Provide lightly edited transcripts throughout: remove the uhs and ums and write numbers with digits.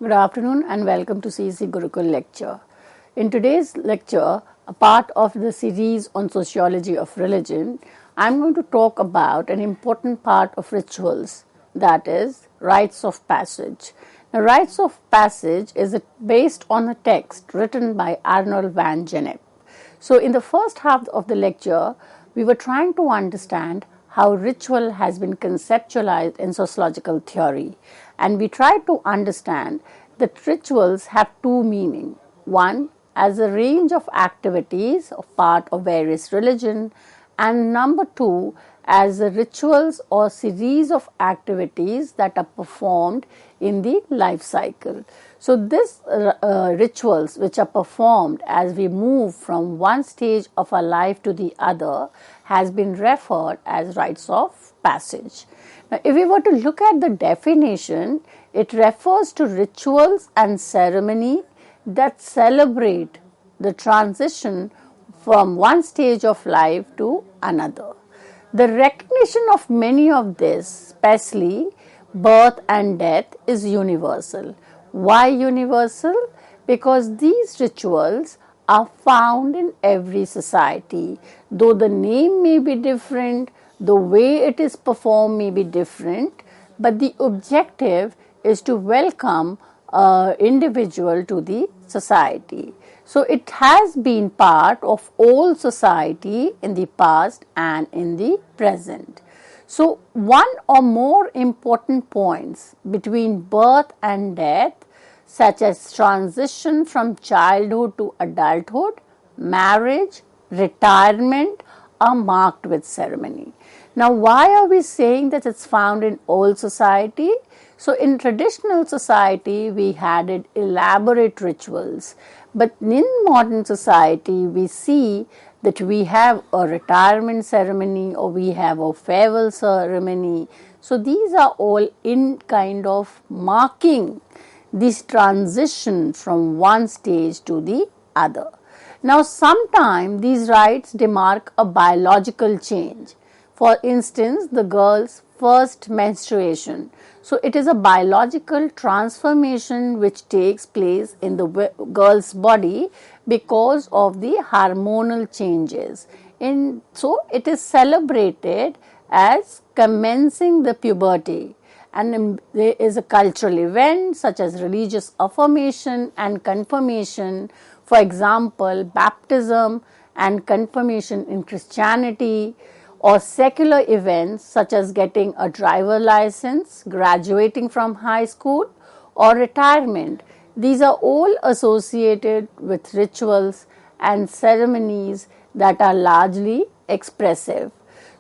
Good afternoon and welcome to CEC Gurukul lecture. In today's lecture, a part of the series on sociology of religion, I am going to talk about an important part of rituals, that is, rites of passage. Now, rites of passage is based on a text written by Arnold Van Gennep. So, in the first half of the lecture, we were trying to understand how ritual has been conceptualized in sociological theory, and we tried to understand that rituals have two meanings. One, as a range of activities of part of various religion, and number two, as a rituals or series of activities that are performed in the life cycle. So these rituals which are performed as we move from one stage of our life to the other has been referred as rites of passage. Now, if we were to look at the definition, it refers to rituals and ceremony that celebrate the transition from one stage of life to another. The recognition of many of this, especially birth and death, is universal. Why universal? Because these rituals are found in every society. Though the name may be different, the way it is performed may be different, but the objective is to welcome an individual to the society. So it has been part of all society in the past and in the present. So one or more important points between birth and death, such as transition from childhood to adulthood, marriage, retirement, are marked with ceremony. Now, why are we saying that it's found in all society? So, in traditional society, we had elaborate rituals, but in modern society, we see that we have a retirement ceremony or we have a farewell ceremony. So, these are all in kind of marking this transition from one stage to the other. Now, sometimes these rites demark a biological change. For instance, the girl's first menstruation. So, it is a biological transformation which takes place in the girl's body because of the hormonal changes. So, it is celebrated as commencing the puberty. And there is a cultural event such as religious affirmation and confirmation. For example, baptism and confirmation in Christianity, or secular events such as getting a driver license, graduating from high school, or retirement. These are all associated with rituals and ceremonies that are largely expressive.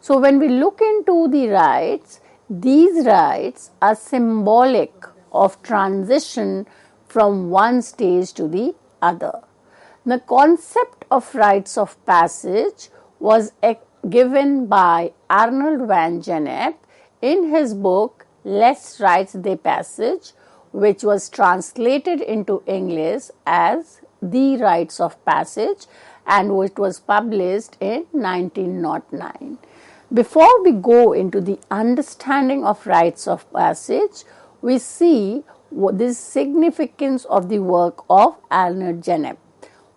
So when we look into the rites, these rites are symbolic of transition from one stage to the other. The concept of rites of passage was given by Arnold Van Gennep in his book Les Rites de Passage, which was translated into English as The Rites of Passage and which was published in 1909. Before we go into the understanding of rites of passage, we see the significance of the work of Arnold Gennep.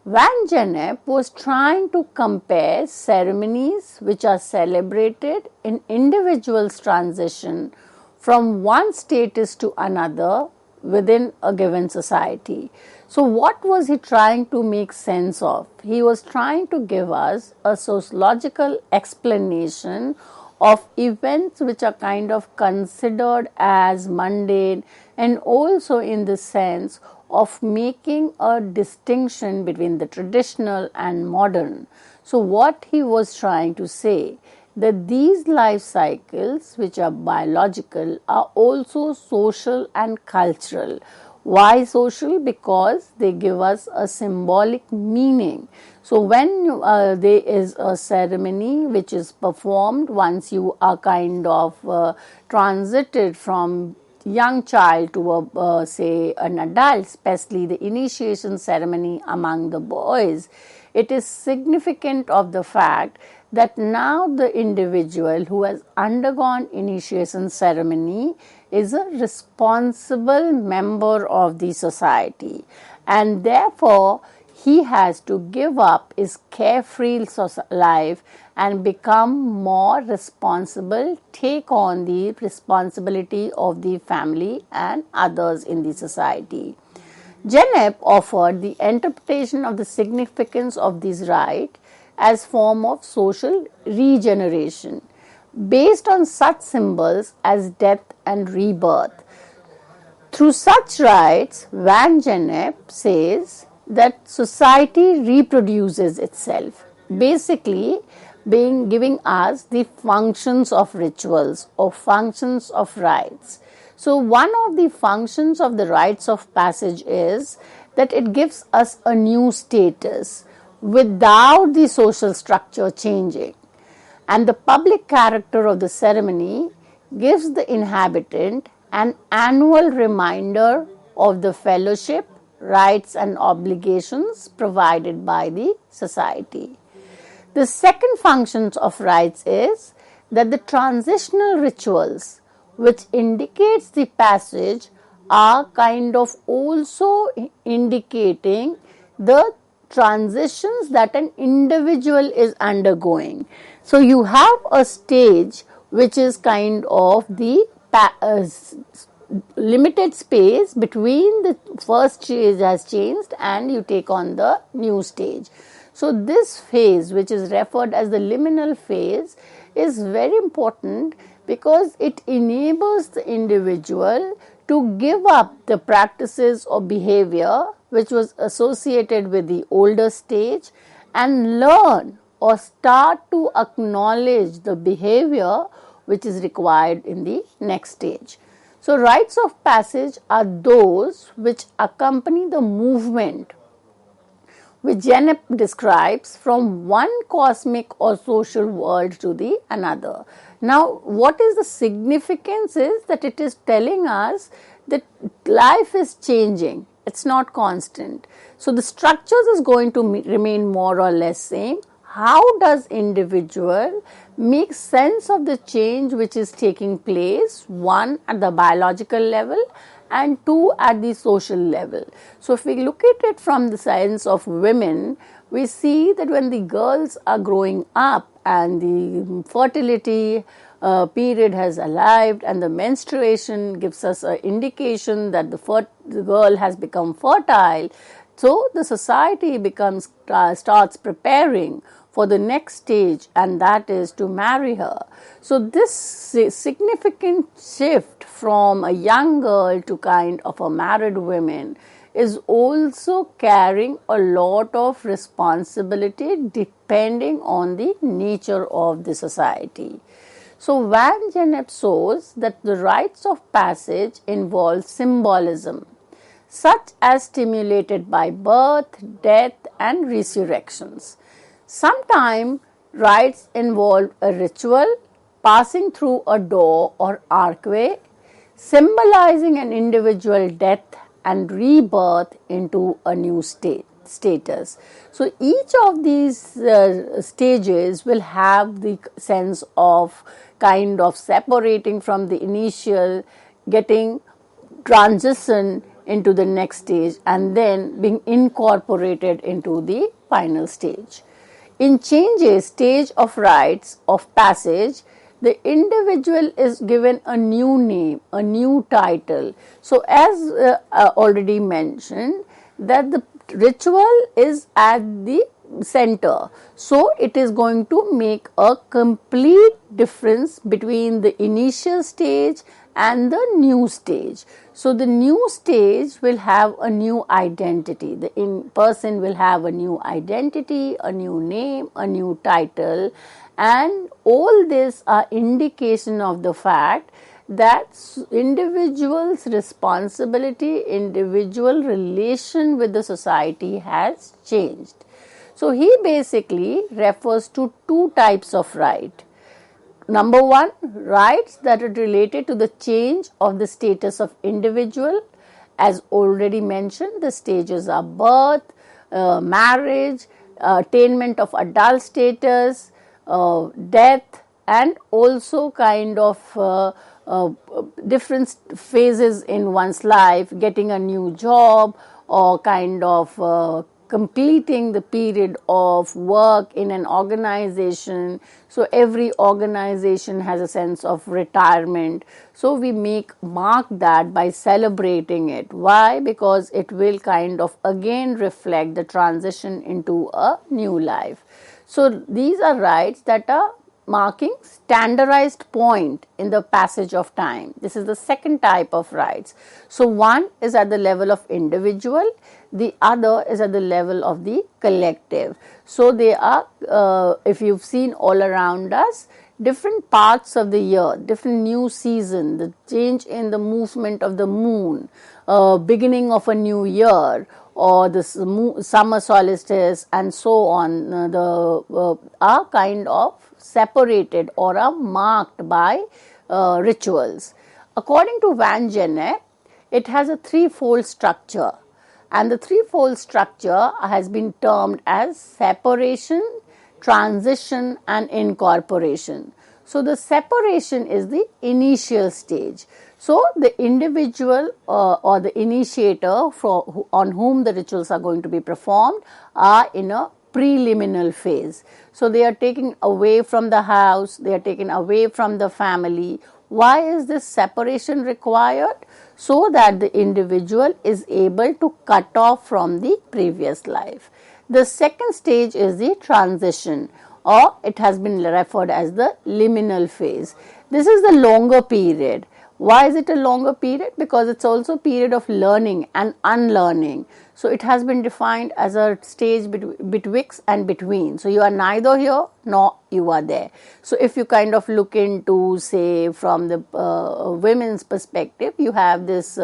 Van Gennep was trying to compare ceremonies which are celebrated in individuals' transition from one status to another within a given society. So, what was he trying to make sense of? He was trying to give us a sociological explanation of events which are kind of considered as mundane, and also in the sense of making a distinction between the traditional and modern. So, what he was trying to say that these life cycles which are biological are also social and cultural. Why social? Because they give us a symbolic meaning. So, when there is a ceremony which is performed once you are kind of transited from young child to say an adult, especially the initiation ceremony among the boys, it is significant of the fact that now the individual who has undergone initiation ceremony is a responsible member of the society, and therefore he has to give up his carefree life and become more responsible, take on the responsibility of the family and others in the society. Gennep offered the interpretation of the significance of these rites as form of social regeneration based on such symbols as death and rebirth. Through such rites, Van Gennep says that society reproduces itself, basically giving us the functions of rituals or functions of rites. So one of the functions of the rites of passage is that it gives us a new status without the social structure changing, and the public character of the ceremony gives the inhabitant an annual reminder of the fellowship, rights and obligations provided by the society. The second function of rites is that the transitional rituals which indicates the passage are kind of also indicating the transitions that an individual is undergoing. So you have a stage which is kind of the limited space between the first stage has changed and you take on the new stage. So this phase, which is referred as the liminal phase, is very important because it enables the individual to give up the practices or behavior which was associated with the older stage and learn or start to acknowledge the behavior which is required in the next stage. So rites of passage are those which accompany the movement which Gennep describes from one cosmic or social world to the another. Now, what is the significance is that it is telling us that life is changing. It's not constant. So, the structures is going to remain more or less same. How does individual make sense of the change which is taking place, one at the biological level and two at the social level. So if we look at it from the sense of women, we see that when the girls are growing up and the fertility period has arrived and the menstruation gives us an indication that the girl has become fertile, so the society starts preparing for the next stage, and that is to marry her. So this significant shift from a young girl to kind of a married woman is also carrying a lot of responsibility depending on the nature of the society. So Van Gennep shows that the rites of passage involve symbolism, such as stimulated by birth, death and resurrections. Sometimes rites involve a ritual passing through a door or archway, symbolizing an individual death and rebirth into a new status. So each of these stages will have the sense of kind of separating from the initial, getting transition into the next stage and then being incorporated into the final stage. In changes stage of rites of passage, the individual is given a new name, a new title. So as already mentioned, that the ritual is at the center. So it is going to make a complete difference between the initial stage and the new stage. So the new stage will have a new identity. The person will have a new identity, a new name, a new title, and all this are indication of the fact that individual's responsibility, individual relation with the society has changed. So he basically refers to two types of rite. Number one, rites that are related to the change of the status of individual. As already mentioned, the stages are birth, marriage, attainment of adult status, death, and also kind of different phases in one's life, getting a new job, or kind of completing the period of work in an organization. So every organization has a sense of retirement. So we mark that by celebrating it. Why? Because it will kind of again reflect the transition into a new life. So these are rites that are marking standardized point in the passage of time. This is the second type of rites. So one is at the level of individual, the other is at the level of the collective. So they are, if you've seen all around us, different parts of the year, different new season, the change in the movement of the moon, beginning of a new year, or the summer solstice, and so on, are kind of separated or are marked by rituals. According to Van Gennep, it has a threefold structure, and the threefold structure has been termed as separation, transition, and incorporation. So the separation is the initial stage. So the individual or the initiator on whom the rituals are going to be performed are in a preliminary phase. So they are taken away from the house, they are taken away from the family. Why is this separation required? So that the individual is able to cut off from the previous life. The second stage is the transition, or it has been referred as the liminal phase. This is the longer period. Why is it a longer period? Because it's also a period of learning and unlearning. So it has been defined as a stage betwixt and between. So you are neither here nor you are there. So if you kind of look into, say, from the women's perspective, you have this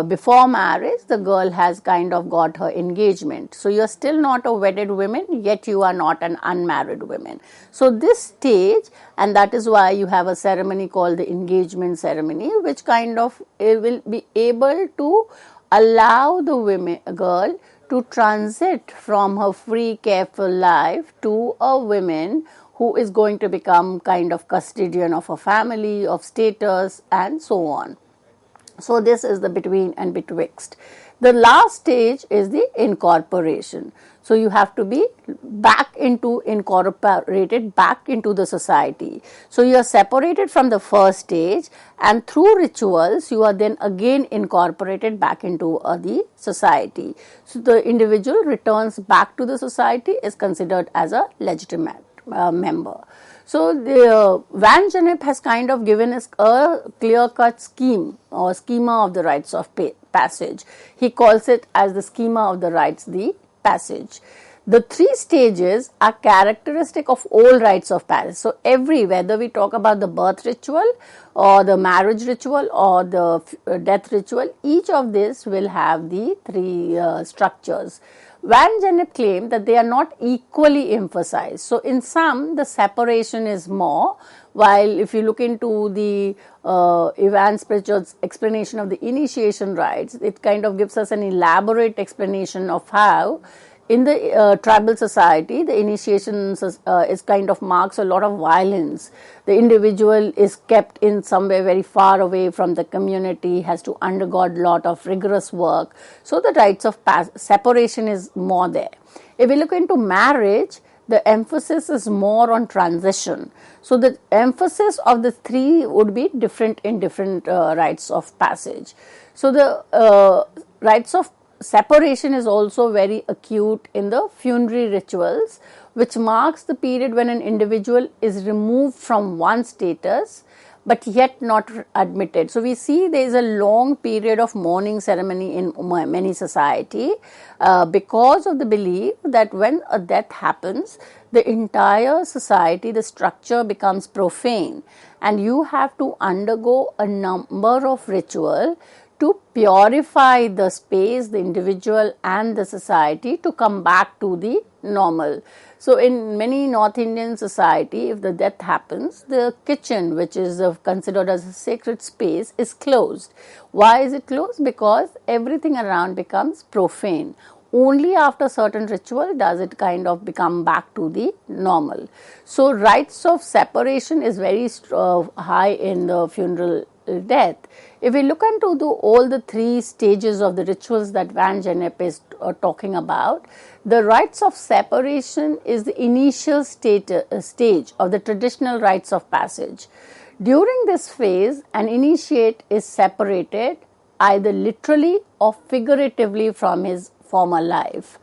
before marriage, the girl has kind of got her engagement. So you are still not a wedded woman, yet you are not an unmarried woman. So this stage, and that is why you have a ceremony called the engagement ceremony, which kind of will be able to allow the girl to transit from her free, careful life to a woman who is going to become kind of custodian of a family, of status, and so on. So this is the between and betwixt. The last stage is the incorporation. So you have to be incorporated back into the society. So you are separated from the first stage, and through rituals you are then again incorporated back into the society. So the individual returns back to the society, is considered as a legitimate member. So the Van Gennep has kind of given us a clear-cut scheme or schema of the rites of passage. He calls it as the schema of the rites, the passage. The three stages are characteristic of all rites of passage. So whether we talk about the birth ritual or the marriage ritual or the death ritual, each of this will have the three structures. Van Gennep claimed that they are not equally emphasized. So in some, the separation is more, while if you look into the Ivan Pritchard's explanation of the initiation rites, it kind of gives us an elaborate explanation of how in the tribal society, the initiation is kind of marks a lot of violence. The individual is kept in somewhere very far away from the community, has to undergo a lot of rigorous work. So the rites of separation is more there. If we look into marriage, the emphasis is more on transition. So the emphasis of the three would be different in different rites of passage. So the rites of separation is also very acute in the funerary rituals, which marks the period when an individual is removed from one status but yet not admitted. So we see there is a long period of mourning ceremony in many society because of the belief that when a death happens, the entire society, the structure becomes profane, and you have to undergo a number of rituals to purify the space, the individual and the society to come back to the normal. So in many North Indian society, if the death happens, the kitchen, which is considered as a sacred space, is closed. Why is it closed? Because everything around becomes profane. only after certain ritual does it kind of become back to the normal. So rites of separation is very high in the funeral death. If we look into all the three stages of the rituals that Van Gennep is talking about, the rites of separation is the initial stage of the traditional rites of passage. During this phase, an initiate is separated either literally or figuratively from his former life.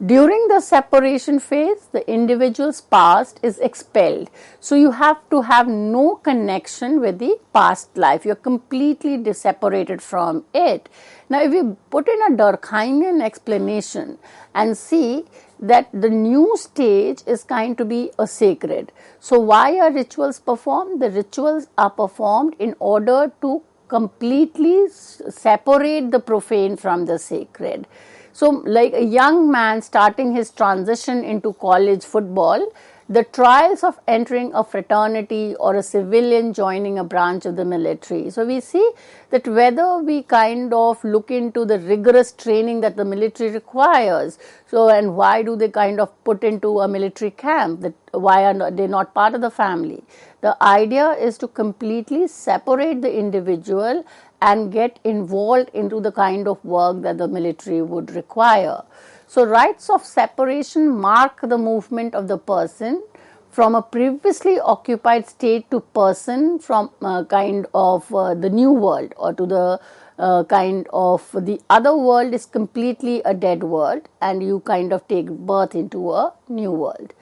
During the separation phase, the individual's past is expelled. So you have to have no connection with the past life. You're completely separated from it. Now, if you put in a Durkheimian explanation and see that the new stage is kind to be a sacred. So why are rituals performed? The rituals are performed in order to completely separate the profane from the sacred. So like a young man starting his transition into college football, the trials of entering a fraternity or a civilian joining a branch of the military. So we see that whether we kind of look into the rigorous training that the military requires, so and why do they kind of put into a military camp, that why are they not part of the family? The idea is to completely separate the individual and get involved into the kind of work that the military would require. So rites of separation mark the movement of the person from a previously occupied state to person from kind of the new world, or to the kind of the other world is completely a dead world, and you kind of take birth into a new world.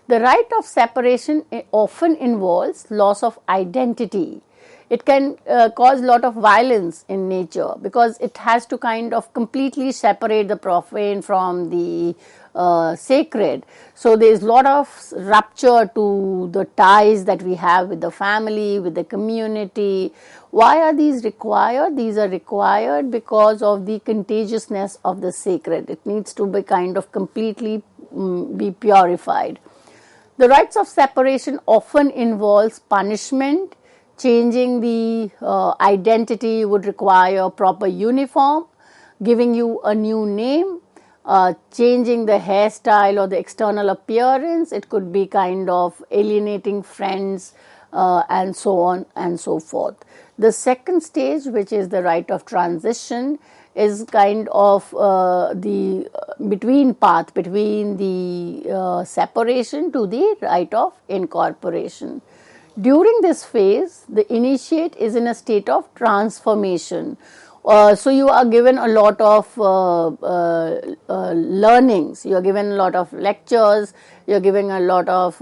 The rite of separation often involves loss of identity. It can cause a lot of violence in nature because it has to kind of completely separate the profane from the sacred. So there is a lot of rupture to the ties that we have with the family, with the community. Why are these required? These are required because of the contagiousness of the sacred. It needs to be kind of completely be purified. The rites of separation often involves punishment. Changing the identity would require proper uniform, giving you a new name, changing the hairstyle or the external appearance. It could be kind of alienating friends and so on and so forth. The second stage, which is the rite of transition, is kind of the between path between the separation to the rite of incorporation. During this phase, the initiate is in a state of transformation. So you are given a lot of learnings, you are given a lot of lectures, you are given a lot of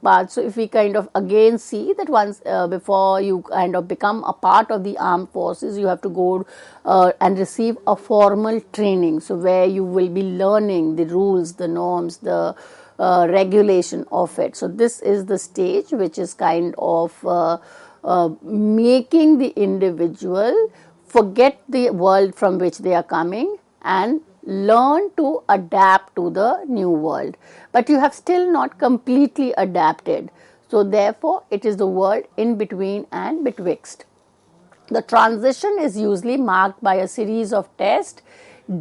parts. So if we kind of again see that once before you kind of become a part of the armed forces, you have to go and receive a formal training. So where you will be learning the rules, the norms, the regulation of it. So this is the stage which is kind of making the individual forget the world from which they are coming and learn to adapt to the new world. But you have still not completely adapted. So therefore, it is the world in between and betwixt. The transition is usually marked by a series of tests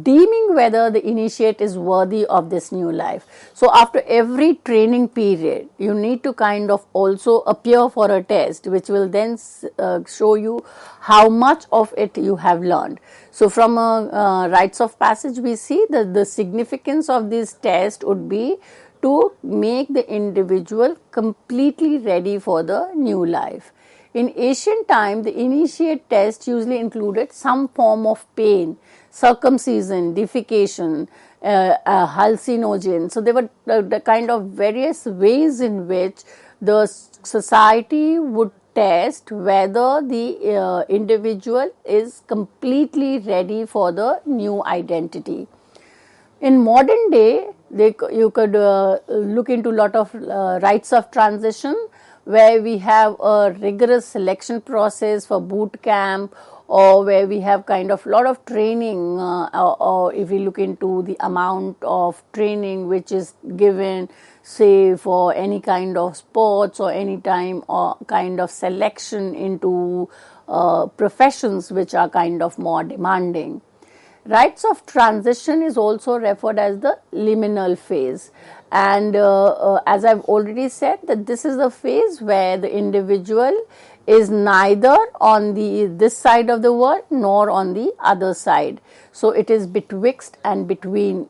deeming whether the initiate is worthy of this new life. So after every training period, you need to kind of also appear for a test which will then show you how much of it you have learned. So from rites of passage, we see that the significance of this test would be to make the individual completely ready for the new life. In ancient time, the initiate test usually included some form of pain, circumcision, defecation, hallucinogen. So there were the kind of various ways in which the society would test whether the individual is completely ready for the new identity. In modern day, you could look into a lot of rites of transition, where we have a rigorous selection process for boot camp, or where we have kind of lot of training, or if we look into the amount of training which is given, say for any kind of sports or any time or kind of selection into professions which are kind of more demanding. Rites of transition is also referred as the liminal phase, and as I've already said, that this is the phase where the individual is neither on this side of the world nor on the other side. So it is betwixt and between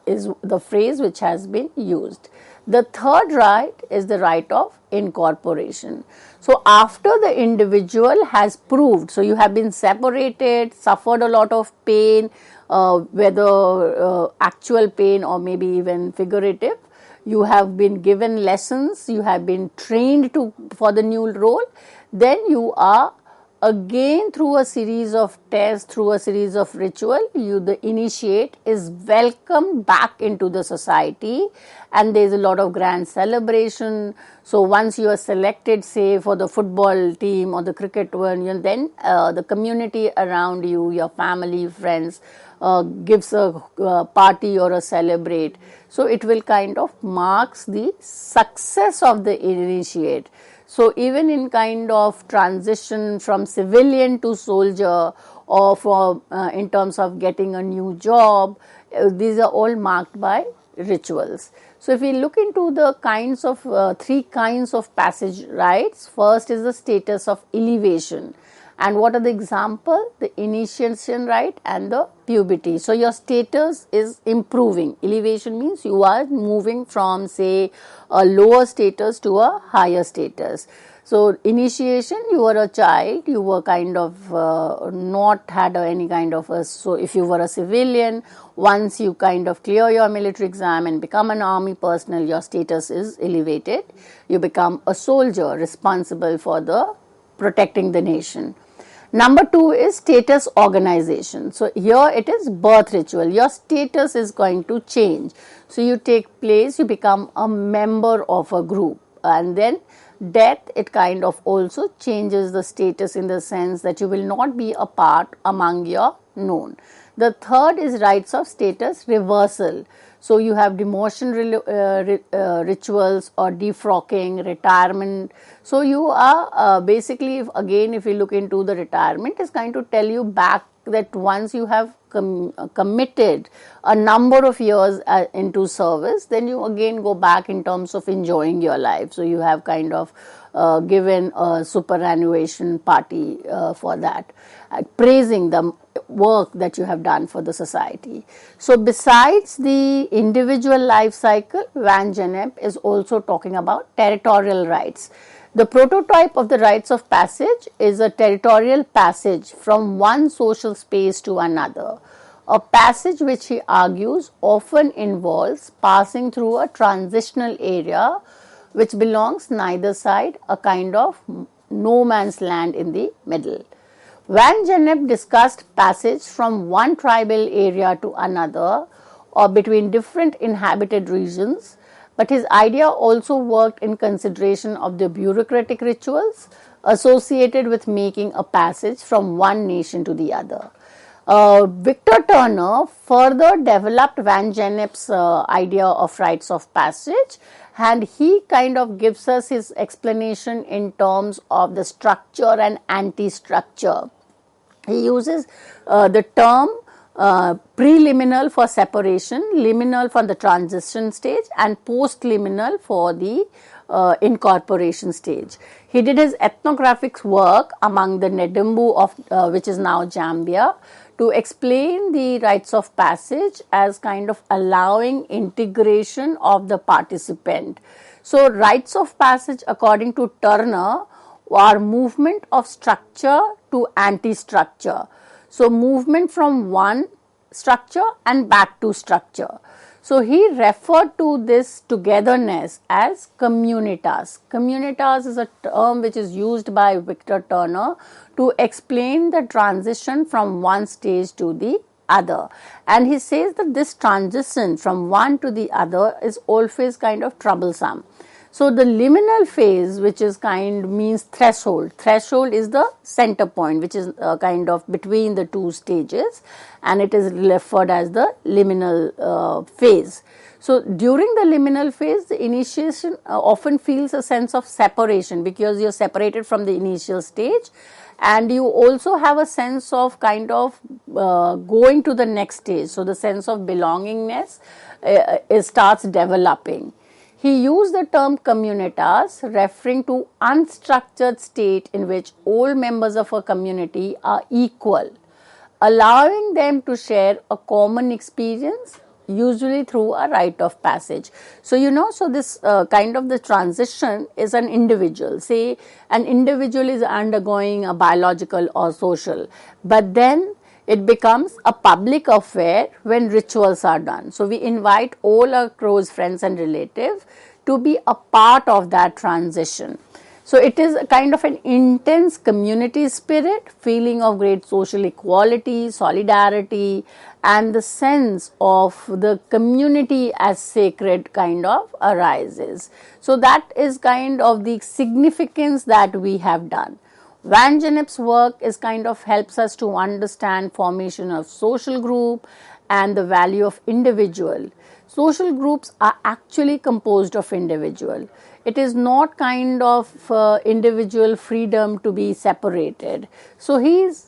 is the phrase which has been used. The third rite is the rite of incorporation. So after the individual has proved, so you have been separated, suffered a lot of pain, whether actual pain or maybe even figurative, you have been given lessons, you have been trained for the new role, then you are again through a series of tests, through a series of ritual, the initiate is welcomed back into the society, and there is a lot of grand celebration. So once you are selected, say for the football team or the cricket one, then the community around you, your family, friends, gives a party or a celebrate. So it will kind of marks the success of the initiate. So even in kind of transition from civilian to soldier, or for in terms of getting a new job, these are all marked by rituals. So if we look into the kinds of three kinds of passage rites, first is the status of elevation. And what are the example? The initiation rite and the puberty. So your status is improving. Elevation means you are moving from, say, a lower status to a higher status. So initiation, you were a child, you were kind of not had any kind of a, so if you were a civilian, once you kind of clear your military exam and become an army personnel, your status is elevated. You become a soldier responsible for the protecting the nation. Number two is status organization. So here it is birth ritual. Your status is going to change. So you take place, you become a member of a group, and then death, it kind of also changes the status in the sense that you will not be a part among your known. The third is rites of status reversal. So you have demotion rituals or defrocking, retirement. So you are basically, if you look into the retirement, is going to tell you back that once you have committed a number of years into service, then you again go back in terms of enjoying your life. So you have kind of given a superannuation party for that, praising the work that you have done for the society. So besides the individual life cycle, Van Gennep is also talking about territorial rights. The prototype of the rites of passage is a territorial passage from one social space to another. A passage which he argues often involves passing through a transitional area which belongs neither side, a kind of no man's land in the middle. Van Gennep discussed passage from one tribal area to another or between different inhabited regions, but his idea also worked in consideration of the bureaucratic rituals associated with making a passage from one nation to the other. Victor Turner further developed Van Gennep's idea of rites of passage, and he kind of gives us his explanation in terms of the structure and anti-structure. He uses the term preliminal for separation, liminal for the transition stage, and postliminal for the incorporation stage. He did his ethnographic work among the Nedumbu of which is now Zambia, to explain the rites of passage as kind of allowing integration of the participant. So rites of passage, according to Turner, are movement of structure to anti-structure. So movement from one structure and back to structure. So he referred to this togetherness as communitas. Communitas is a term which is used by Victor Turner to explain the transition from one stage to the other. And he says that this transition from one to the other is always kind of troublesome. So the liminal phase, which is means threshold. Threshold is the center point, which is kind of between the two stages, and it is referred as the liminal phase. So during the liminal phase, the initiation often feels a sense of separation because you're separated from the initial stage, and you also have a sense of kind of going to the next stage. So the sense of belongingness starts developing. He used the term communitas, referring to unstructured state in which all members of a community are equal, allowing them to share a common experience, usually through a rite of passage. So, so this kind of the transition is an individual. Say an individual is undergoing a biological or social, but then it becomes a public affair when rituals are done. So, we invite all our close friends and relatives to be a part of that transition. So, it is a kind of an intense community spirit, feeling of great social equality, solidarity, and the sense of the community as sacred kind of arises. So, that is kind of the significance that we have done. Van Gennep's work is kind of helps us to understand formation of social group and the value of individual. Social groups are actually composed of individual. It is not kind of individual freedom to be separated. So his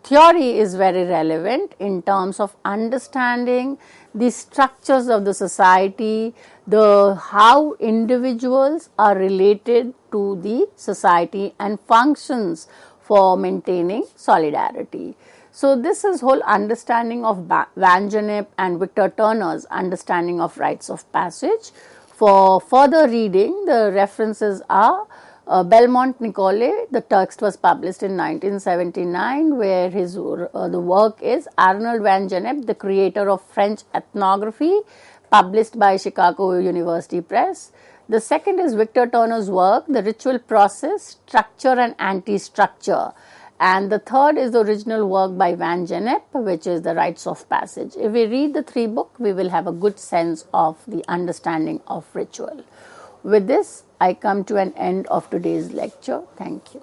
theory is very relevant in terms of understanding the structures of the society, the how individuals are related to the society and functions for maintaining solidarity. So this is whole understanding of Van Gennep and Victor Turner's understanding of rites of passage. For further reading, the references are Belmont Nicolet. The text was published in 1979, where the work is Arnold Van Gennep, the creator of French ethnography, published by Chicago University Press. The second is Victor Turner's work, The Ritual Process, Structure and Anti-Structure. And the third is the original work by Van Gennep, which is the Rites of Passage. If we read the three books, we will have a good sense of the understanding of ritual. With this, I come to an end of today's lecture. Thank you.